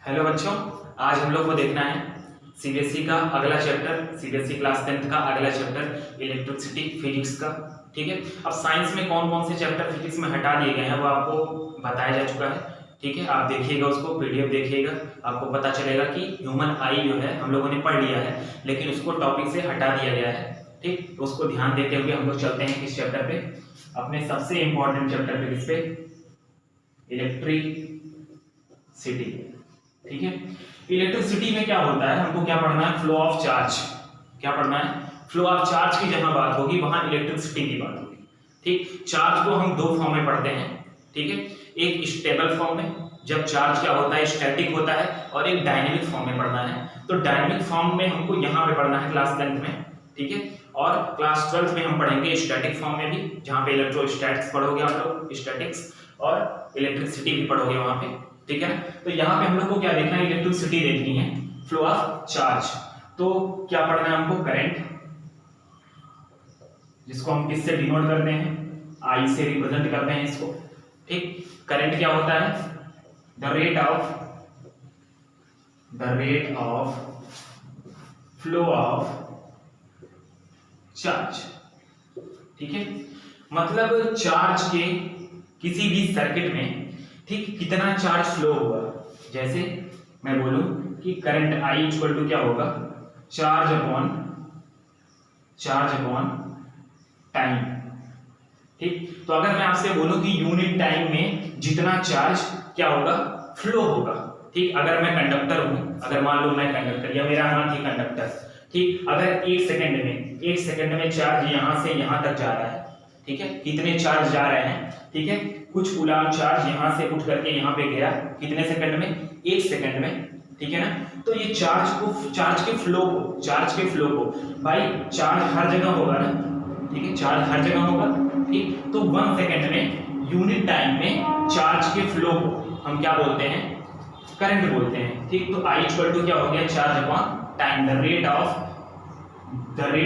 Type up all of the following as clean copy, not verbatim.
Hello बच्चों, आज हम लोग को देखना है सीबीएसई का अगला चैप्टर, सीबीएसई क्लास 10th का अगला चैप्टर इलेक्ट्रिसिटी फिजिक्स का। ठीक है, अब साइंस में कौन कौन से चैप्टर फिजिक्स में हटा दिए गए हैं वो आपको बताया जा चुका है। ठीक है, आप देखिएगा, उसको पीडीएफ देखिएगा, आपको पता चलेगा कि ह्यूमन आई जो है हम लोगों ने पढ़ लिया है, लेकिन उसको टॉपिक से हटा दिया गया है। ठीक, तो उसको ध्यान देते हुए हम लोग चलते हैं किस चैप्टर पे, अपने सबसे इंपॉर्टेंट चैप्टर पे, किस पे, इलेक्ट्रिसिटी। ठीक है, इलेक्ट्रिसिटी में क्या होता है, हमको क्या पढ़ना है, फ्लो ऑफ चार्ज। क्या पढ़ना है, फ्लो ऑफ चार्ज की जहां बात होगी वहां इलेक्ट्रिसिटी की बात होगी। ठीक, चार्ज को हम दो फॉर्म में पढ़ते हैं। ठीक है, एक स्टेबल फॉर्म में, जब चार्ज क्या होता है, स्टैटिक होता है, और एक डायनेमिक फॉर्म में पढ़ना है। तो डायनेमिक फॉर्म में हमको यहाँ पे पढ़ना है क्लास 10th में। ठीक है, और क्लास 12th में हम पढ़ेंगे स्टैटिक फॉर्म में भी, जहाँ पे इलेक्ट्रोस्टैटिक्स पढ़ोगे आप लोग, स्टैटिक्स, और इलेक्ट्रिसिटी भी पढ़ोगे वहां पे। ठीक है, तो यहाँ पे हम लोग को क्या देखना है, इलेक्ट्रिसिटी देखनी है, फ्लो ऑफ चार्ज। तो क्या पढ़ना है हमको, करंट, जिसको हम किससे डिनोट करते हैं, आई से रिप्रेजेंट करते हैं इसको। ठीक, करंट क्या होता है, the rate of flow of charge. ठीक है, मतलब चार्ज के किसी भी सर्किट में, ठीक, कितना चार्ज फ्लो हुआ। जैसे मैं बोलूं कि करंट आई इक्वल टू क्या होगा, चार्ज अपॉन टाइम। ठीक, तो अगर मैं आपसे बोलूं कि यूनिट टाइम में जितना चार्ज क्या होगा, फ्लो होगा। ठीक, अगर मैं कंडक्टर हूं, अगर मान लो मैं कंडक्टर या मेरा हाथ ही कंडक्टर, ठीक, अगर एक सेकंड में चार्ज यहां से यहां तक जा रहा है। ठीक है, कितने चार्ज जा रहे हैं, ठीक है, कुछ कूलाम चार्ज यहां से उठ करके यहां पे गया, कितने सेकंड में, एक सेकंड में। ठीक है ना, तो ये चार्ज के फ्लो को भाई, चार्ज हर जगह होगा ना। ठीक है, चार्ज हर जगह होगा। ठीक, तो 1 सेकंड में, यूनिट टाइम में चार्ज के फ्लो को हम क्या बोलते हैं, करंट बोलते हैं। ठीक, तो आई इक्वल टू क्या हो गया, charge upon time, the rate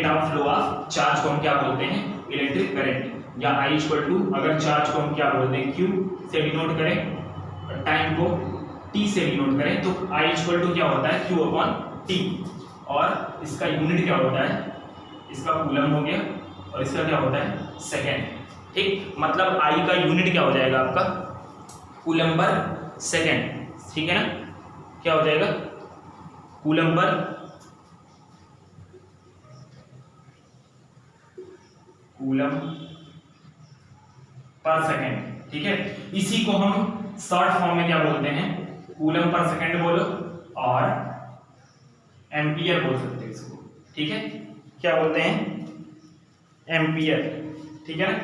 of flow of charge को हम क्या बोलते हैं, इलेक्ट्रिक करंट। या आई इक्वल टू, अगर चार्ज को हम क्या बोलते हैं, क्यू से डिनोट करें, टाइम को टी से डिनोट करें, तो आई इक्वल टू क्या होता है, क्यू अपॉन टी। और इसका यूनिट क्या होता है, इसका कूलम हो गया, और इसका क्या होता है, सेकेंड। ठीक, मतलब आई का यूनिट क्या हो जाएगा आपका, कूलम पर सेकेंड। ठीक है ना, क्या हो जाएगा, कूलम पर सेकेंड। ठीक है, इसी को हम शॉर्ट फॉर्म में क्या बोलते हैं, कूलम पर सेकेंड बोलो, और एम्पियर बोल सकते हैं इसको। ठीक है, क्या बोलते हैं, एम्पियर। ठीक है ना,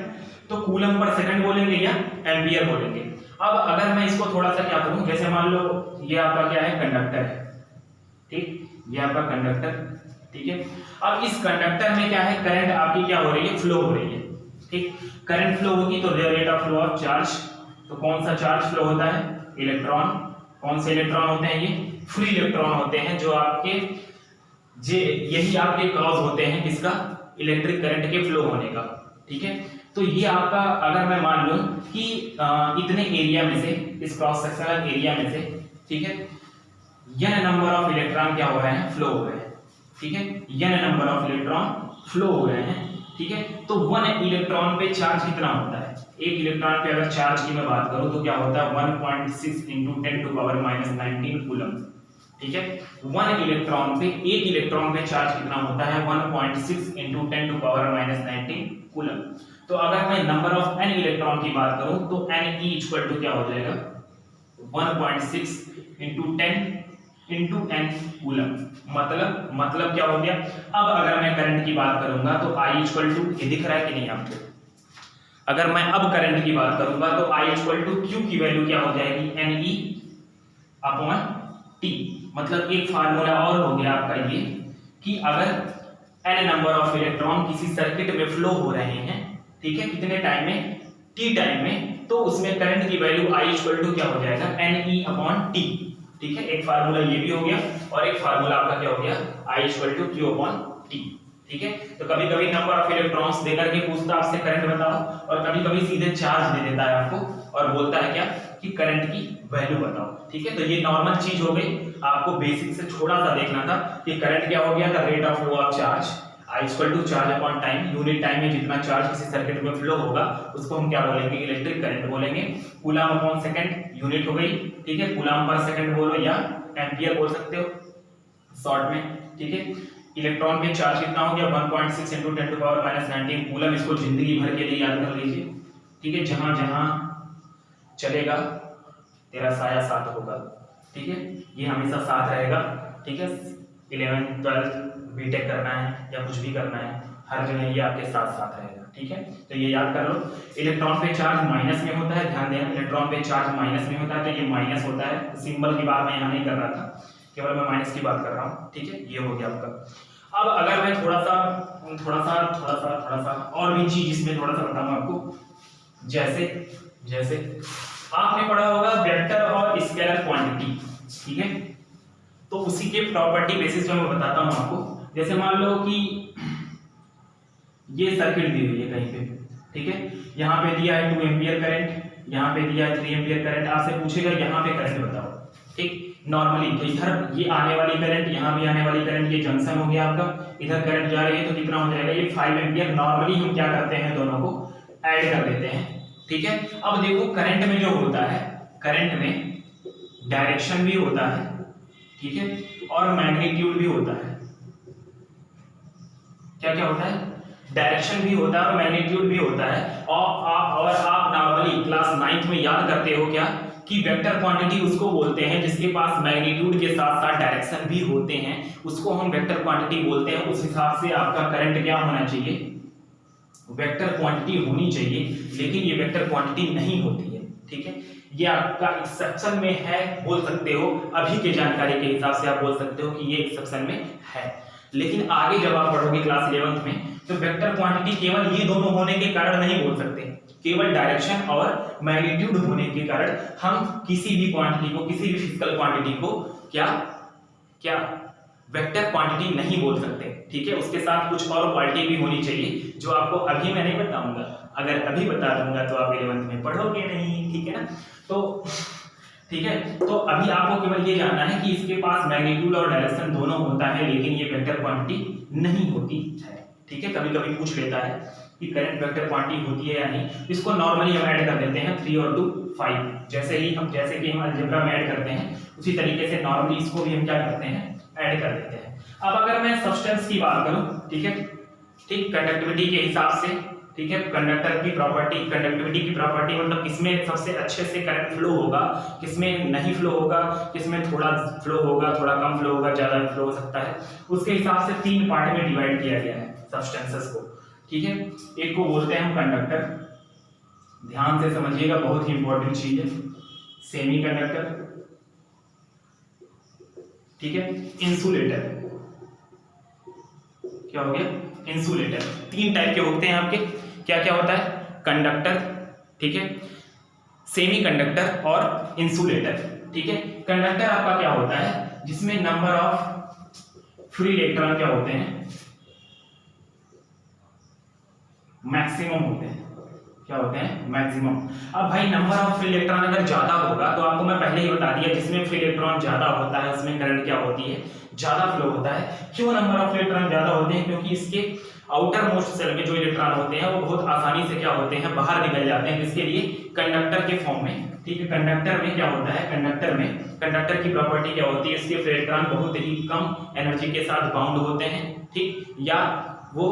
तो कूलम पर सेकेंड बोलेंगे या एम्पियर बोलेंगे। अब अगर मैं इसको थोड़ा सा क्या करूं, जैसे मान लो ये आपका क्या है, कंडक्टर है। ठीक, ये आपका कंडक्टर। ठीक है, अब इस कंडक्टर में क्या है, करंट आपकी क्या हो रही है, फ्लो हो रही है। ठीक, करंट फ्लो होगी तो rate of flow of charge. तो कौन सा चार्ज फ्लो होता है, इलेक्ट्रॉन। कौन से इलेक्ट्रॉन होते हैं, ये फ्री इलेक्ट्रॉन होते हैं, जो आपके यही आपके कॉज होते हैं किसका, इलेक्ट्रिक करंट के फ्लो होने का। ठीक है, तो ये आपका, अगर मैं मान लूं कि इतने एरिया में से, इस क्रॉस सेक्शनल एरिया में से, ठीक है, n नंबर ऑफ इलेक्ट्रॉन क्या हो रहे हैं, फ्लो हो रहे हैं। ठीक है, n number of electron flow हो रहे हैं। ठीक है, तो 1 इलेक्ट्रॉन पे चार्ज कितना होता है, एक इलेक्ट्रॉन पे अगर चार्ज की मैं बात करूं तो क्या होता है, 1.6 × 10⁻⁻19 कूलम। ठीक है, 1 इलेक्ट्रॉन पे, एक इलेक्ट्रॉन पे चार्ज कितना होता है, 1.6 × 10⁻⁻19 कूलम। तो अगर मैं नंबर ऑफ n इलेक्ट्रॉन की बात करूं तो Ne इक्वल टू क्या हो जाएगा, 1.6 × 10 × n कूलम। मतलब क्या हो गया। अब अगर मैं करंट की बात करूंगा तो I इक्वल टू, ये दिख रहा है कि नहीं आपको, अगर मैं अब करंट की बात करूंगा तो I इक्वल टू Q की वैल्यू क्या हो जाएगी, Ne अपॉन T। मतलब एक फार्मूला और हो गया आपका ये, कि अगर n नंबर ऑफ इलेक्ट्रॉन किसी सर्किट में फ्लो हो रहे हैं, ठीक है, कितने टाइम में, t टाइम में, तो उसमें करंट की वैल्यू I इक्वल टू क्या हो जाएगा, Ne अपॉन T। ठीक है, एक फार्मूला ये भी हो गया, और एक फार्मूला आपका क्या हो गया, I equal to Q upon T। ठीक है, तो कभी कभी नंबर ऑफ इलेक्ट्रॉन्स देकर के पूछता आपसे करंट बताओ, और कभी कभी सीधे चार्ज दे देता है आपको और बोलता है क्या कि करंट की वैल्यू बताओ। ठीक है, तो ये नॉर्मल चीज हो गई, आपको बेसिक से थोड़ा सा देखना था कि करंट क्या हो गया था, rate of flow of charge I equal to charge upon time. Unit time में जितना चार्ज किसी सर्किट में फ्लो होगा उसको हम क्या बोलेंगे, इलेक्ट्रिक करंट बोलेंगे। कूलम अपॉन सेकंड यूनिट हो गई। ठीक है, कूलम पर सेकंड बोलो या एम्पियर बोल सकते हो शॉर्ट में। ठीक है, इलेक्ट्रॉन पे चार्ज कितना हो गया 1.6 × 10⁻⁹ कूलम। इसको जिंदगी भर के लिए याद कर लीजिए। ठीक है, जहां जहां चलेगा तेरा साया साथ होगा। ठीक है, ये हमेशा साथ रहेगा। ठीक है, 11th 12th बीटेक करना है या कुछ भी करना है, हर जगह ये आपके साथ साथ रहेगा। ठीक है, तो ये याद कर लो। इलेक्ट्रॉन पे चार्ज माइनस में होता है, ध्यान देना, इलेक्ट्रॉन पे चार्ज माइनस में होता है, तो ये माइनस होता है। सिंबल की बात मैं यहाँ नहीं कर रहा था, केवल मैं माइनस की बात कर रहा हूँ। ठीक है, ये हो गया आपका। अब अगर मैं थोड़ा सा और भी चीज इसमें थोड़ा सा बताऊँ आपको, जैसे आपने पढ़ा होगा वेक्टर और स्केलर क्वांटिटी। ठीक है, तो उसी के प्रॉपर्टी बेसिस पे मैं बताता हूं आपको। जैसे मान लो कि ये सर्किट दी हुई है कहीं पे। ठीक है, यहाँ पे दिया है 2 एम्पियर करंट, यहाँ पे दिया है 3 एम्पियर करंट। आपसे पूछेगा यहाँ पे करंट बताओ। ठीक, नॉर्मली तो इधर ये आने वाली करंट, यहाँ भी आने वाली करंट, ये जंक्शन हो गया आपका, इधर करंट जा रही है तो कितना हो जाएगा, ये 5 एम्पियर। नॉर्मली हम क्या करते हैं, दोनों को ऐड कर देते हैं। ठीक है, अब देखो करंट में जो होता है, करंट में डायरेक्शन भी होता है। ठीक है, और मैग्नीट्यूड भी होता है। क्या क्या होता है, डायरेक्शन भी होता है और मैग्नीट्यूड भी होता है। और आप नॉर्मली क्लास 9th में याद करते हो क्या कि वेक्टर क्वांटिटी उसको बोलते हैं जिसके पास मैग्नीट्यूड के साथ साथ डायरेक्शन भी होते हैं, उसको हम वेक्टर क्वांटिटी बोलते हैं। उस हिसाब से आपका करंट क्या होना चाहिए, वेक्टर क्वांटिटी होनी चाहिए, लेकिन ये वेक्टर क्वांटिटी नहीं होती है। ठीक है, ये आपका एक्सेप्शन में है बोल सकते हो, अभी के जानकारी के हिसाब से आप बोल सकते हो कि ये एक्सेप्शन में है। लेकिन आगे जब आप पढ़ोगे क्लास 11th में, तो वेक्टर क्वांटिटी केवल ये दोनों होने के कारण नहीं बोल सकते, केवल डायरेक्शन और मैग्नीट्यूड होने के कारण हम किसी भी क्वांटिटी को, किसी भी फिजिकल क्वांटिटी को क्या वेक्टर क्वांटिटी नहीं बोल सकते। ठीक है, उसके साथ कुछ और क्वालिटी भी होनी चाहिए जो आपको अभी मैं नहीं बताऊंगा। अगर अभी बता दूंगा तो आप 11th में पढ़ोगे नहीं। ठीक है ना, तो ठीक है, तो अभी आपको केवल ये जानना है कि इसके पास मैग्नीट्यूड और डायरेक्शन दोनों होता है, लेकिन ये वेक्टर क्वांटिटी नहीं होती है। ठीक है, कभी कभी पूछ लेता है कि करंट वेक्टर क्वांटिटी होती है या नहीं। इसको नॉर्मली हम ऐड कर देते हैं 3 और 2 5, जैसे कि हम अलजेब्रा में ऐड करते हैं उसी तरीके से नॉर्मली इसको भी हम क्या करते हैं, ऐड कर देते हैं। अब अगर मैं सब्सटेंस की बात करूं, ठीक है, ठीक, कंडक्टिविटी के हिसाब से, ठीक है, कंडक्टर की प्रॉपर्टी, कंडक्टिविटी की प्रॉपर्टी मतलब किसमें सबसे अच्छे से करंट फ्लो होगा, किसमें नहीं फ्लो होगा, किसमें थोड़ा फ्लो होगा, थोड़ा कम फ्लो होगा, ज्यादा फ्लो हो सकता है, उसके हिसाब से 3 पार्ट में डिवाइड किया गया है सब्सटेंसेस को। ठीक है, एक को बोलते हैं हम कंडक्टर, ध्यान से समझिएगा, बहुत ही इंपॉर्टेंट चीज है। सेमी कंडक्टर, ठीक है, इंसुलेटर, क्या हो गया, इंसुलेटर। 3 टाइप के होते हैं आपके, क्या क्या होता है, कंडक्टर, ठीक है, सेमी कंडक्टर और इंसुलेटर। ठीक है, कंडक्टर आपका क्या होता है, जिसमें नंबर ऑफ फ्री इलेक्ट्रॉन क्या होते हैं, मैक्सिमम होते हैं। क्या होते हैं, मैक्सिमम। अब भाई नंबर ऑफ फ्री इलेक्ट्रॉन अगर ज्यादा होगा तो आपको मैं पहले ही बता दिया, जिसमें फ्री इलेक्ट्रॉन ज्यादा होता है उसमें करंट क्या होती है, ज्यादा फ्लो होता है। क्यों नंबर ऑफ इलेक्ट्रॉन ज्यादा होते हैं, क्योंकि इसके आउटर मोस्ट सेल में जो इलेक्ट्रॉन होते हैं वो बहुत आसानी से क्या होते हैं, बाहर निकल जाते हैं, जिसके लिए कंडक्टर के फॉर्म में। ठीक है, कंडक्टर में क्या होता है, कंडक्टर की प्रॉपर्टी क्या होती है, इसके फ्री इलेक्ट्रॉन बहुत ही कम एनर्जी के साथ बाउंड होते हैं। ठीक, या वो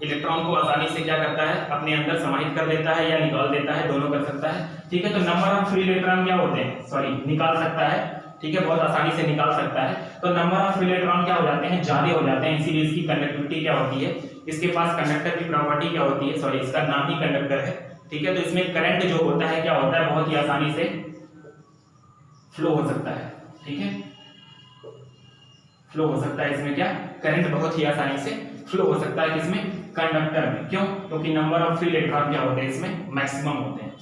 इलेक्ट्रॉन को आसानी से क्या करता है, अपने अंदर समाहित कर लेता है या निकाल देता है, दोनों कर सकता है। ठीक है, तो नंबर ऑफ फ्री इलेक्ट्रॉन क्या होते हैं, सॉरी, निकाल सकता है। ठीक है, बहुत आसानी से निकाल सकता है, तो नंबर ऑफ फ्री इलेक्ट्रॉन क्या हो जाते हैं, ज्यादा हो जाते हैं, इसीलिए इसकी कंडक्टिविटी क्या होती है, इसके पास कंडक्टर की प्रॉपर्टी क्या होती है, सॉरी, इसका नाम ही कंडक्टर है। ठीक है, तो इसमें करंट जो होता है क्या होता है, बहुत ही आसानी से फ्लो हो सकता है। ठीक है, फ्लो हो सकता है, इसमें क्या, करंट बहुत ही आसानी से फ्लो हो सकता है, किसमें, कंडक्टर में। क्यों, क्योंकि नंबर ऑफ फ्री इलेक्ट्रॉन क्या होते हैं, इसमें मैक्सिमम होते हैं।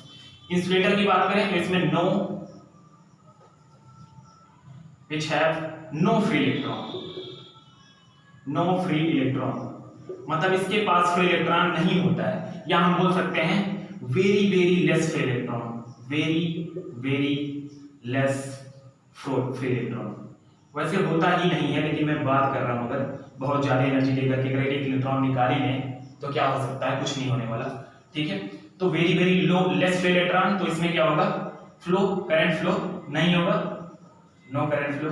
इंसुलेटर की बात करें तो इसमें which have no free electron, मतलब इसके पास फ्री इलेक्ट्रॉन नहीं होता है, या हम बोल सकते हैं very less free electron, very less free electron. वैसे होता ही नहीं है, लेकिन मैं बात कर रहा हूँ अगर बहुत ज़्यादा एनर्जी लेकर के अगर एक इलेक्ट्रॉन निकाल ही लें तो क्या हो सकता है, कुछ नहीं होने वाला। ठीक है, तो very very low less free electron, तो इसमें क्या होगा, फ्लो करंट फ्लो नहीं होगा, नो करंट फ्लो।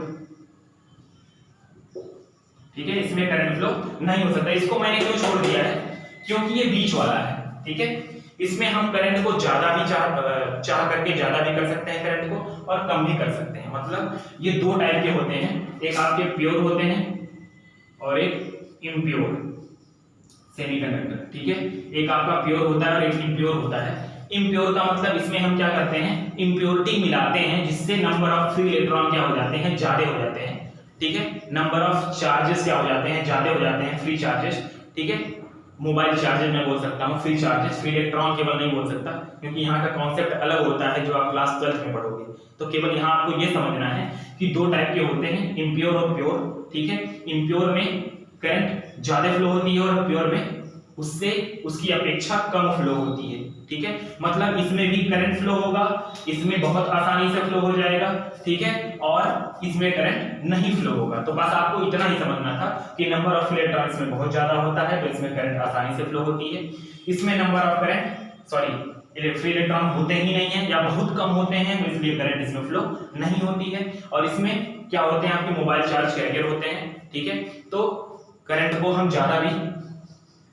ठीक है, इसमें करंट फ्लो नहीं हो सकता। इसको मैंने क्यों छोड़ दिया है, क्योंकि ये बीच वाला है। ठीक है, इसमें हम करंट को ज्यादा भी चाह करके ज्यादा भी कर सकते हैं करंट को, और कम भी कर सकते हैं। मतलब ये दो टाइप के होते हैं, एक आपके प्योर होते हैं और एक इम्प्योर सेमीकंडक्टर। ठीक है, एक आपका प्योर होता है और एक इम्प्योर होता है। इम्प्योर का मतलब इसमें हम क्या करते हैं, इम्प्योरिटी मिलाते हैं, जिससे नंबर ऑफ फ्री इलेक्ट्रॉन क्या हो जाते हैं, ज्यादा हो जाते हैं। ठीक है, नंबर ऑफ चार्जेस क्या हो जाते हैं, ज्यादा हो जाते हैं, फ्री चार्जेस। ठीक है, मोबाइल चार्जेस मैं बोल सकता हूँ, फ्री चार्जेस, फ्री इलेक्ट्रॉन केवल नहीं बोल सकता, क्योंकि यहाँ का कॉन्सेप्ट अलग होता है जो आप क्लास 12 में पढ़ोगे। तो केवल यहाँ आपको ये समझना है कि दो टाइप के होते हैं, इम्प्योर और प्योर। ठीक है, इम्प्योर में करंट ज्यादा फ्लो होती है और प्योर में उससे उसकी अपेक्षा कम फ्लो होती है। ठीक है, मतलब इसमें भी करंट फ्लो होगा, इसमें बहुत आसानी से फ्लो हो जाएगा। ठीक है, और इसमें करंट नहीं फ्लो होगा। तो बस आपको इतना ही समझना था कि नंबर ऑफ इलेक्ट्रॉन्स में बहुत ज्यादा होता है तो इसमें करंट आसानी से फ्लो होती है, इसमें number of current free electron होते ही नहीं है या बहुत कम होते हैं, तो इसलिए करंट इसमें फ्लो नहीं होती है। और इसमें क्या होते हैं, आपके मोबाइल चार्ज कैरियर होते हैं। ठीक है, तो करंट को हम ज्यादा भी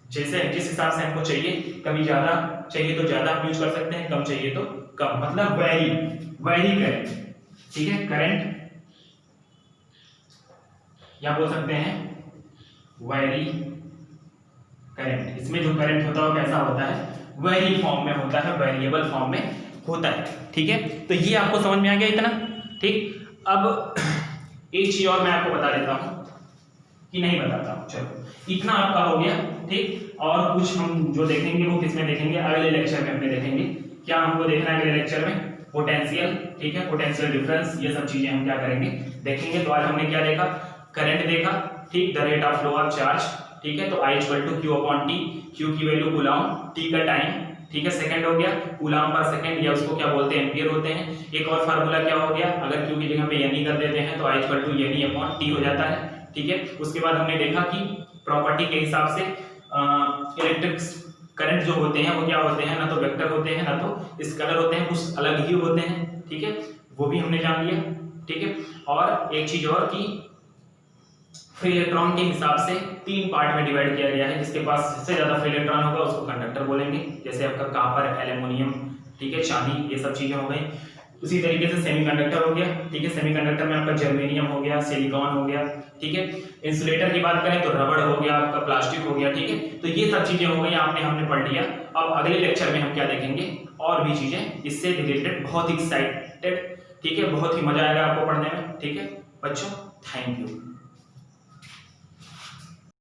जैसे जिस हिसाब से हमको चाहिए, कभी ज्यादा चाहिए तो ज्यादा यूज कर सकते हैं, कम चाहिए तो कम, मतलब वेरी करंट। ठीक है, करंट या बोल सकते हैं वेरी करंट। इसमें जो करंट होता है कैसा होता है, वेरी फॉर्म में होता है, वेरिएबल फॉर्म में होता है। ठीक है, तो ये आपको समझ में आ गया इतना। ठीक, अब एक चीज और मैं आपको बता देता हूं कि नहीं बताता हूं, चलो इतना आपका हो गया। ठीक, और कुछ हम जो देखेंगे वो किसमें देखेंगे, अगले लेक्चर में अपने देखेंगे। क्या हमको देखना है अगले लेक्चर में, पोटेंशियल। ठीक है, पोटेंशियल डिफरेंस, ये सब चीजें हम क्या करेंगे, देखेंगे। तो आज हमने क्या देखा, करंट देखा। ठीक, the rate of flow of charge. ठीक है, तो I = Q/T, Q की वैल्यू कूलम, T का टाइम। ठीक है, सेकंड हो गया कूलम पर सेकंड, या उसको क्या बोलते हैं, एम्पियर होते हैं। एक और फार्मूला क्या हो गया, अगर Q की जगह पे N कर देते हैं तो I = NE/T हो जाता है। ठीक है, उसके बाद हमने देखा कि प्रॉपर्टी के हिसाब से इलेक्ट्रिक करंट जो होते हैं वो क्या होते हैं, ना तो वेक्टर होते हैं ना तो स्केलर होते हैं, कुछ अलग ही होते हैं। ठीक है, वो भी हमने जान लिया। ठीक है, और एक चीज और कि फ्री इलेक्ट्रॉन के हिसाब से 3 पार्ट में डिवाइड किया गया है, जिसके पास सबसे ज्यादा फ्री इलेक्ट्रॉन होगा उसको कंडक्टर बोलेंगे, जैसे आपका कॉपर, एल्युमिनियम, ठीक है, चांदी, ये सब चीजें हो गई। उसी तरीके से सेमीकंडक्टर हो गया। ठीक है, सेमीकंडक्टर में आपका जर्मेनियम हो गया, सिलिकॉन हो गया। ठीक है, इंसुलेटर की बात करें तो रबड़ हो गया, आपका प्लास्टिक हो गया। ठीक है, तो ये सब चीजें हो गई, हमने पढ़ लिया। अब अगले लेक्चर में हम क्या देखेंगे, और भी चीजें इससे रिलेटेड, बहुत ही एक्साइटेड। ठीक है, बहुत ही मजा आएगा आपको पढ़ने में। ठीक है बच्चों, थैंक यू।